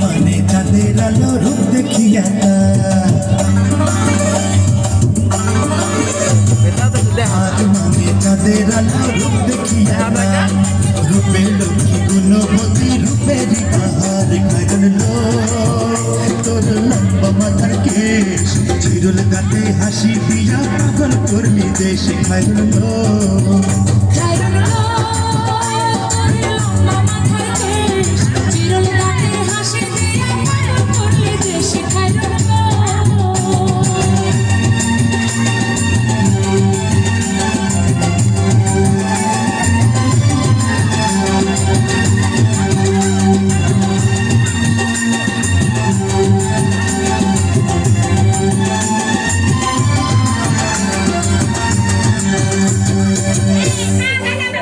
মানে চাঁদের আলো রূপ দেখিয়া মানে চাঁদের আলো রূপ দেখিয়া রূপে লক্ষ্মী গুণবতী রূপের পাহাড় খাইল তোর লম্বা মাথার কেশ চিরুল গাতে হাসি দিয়া পাগল করলি দেশ খাইল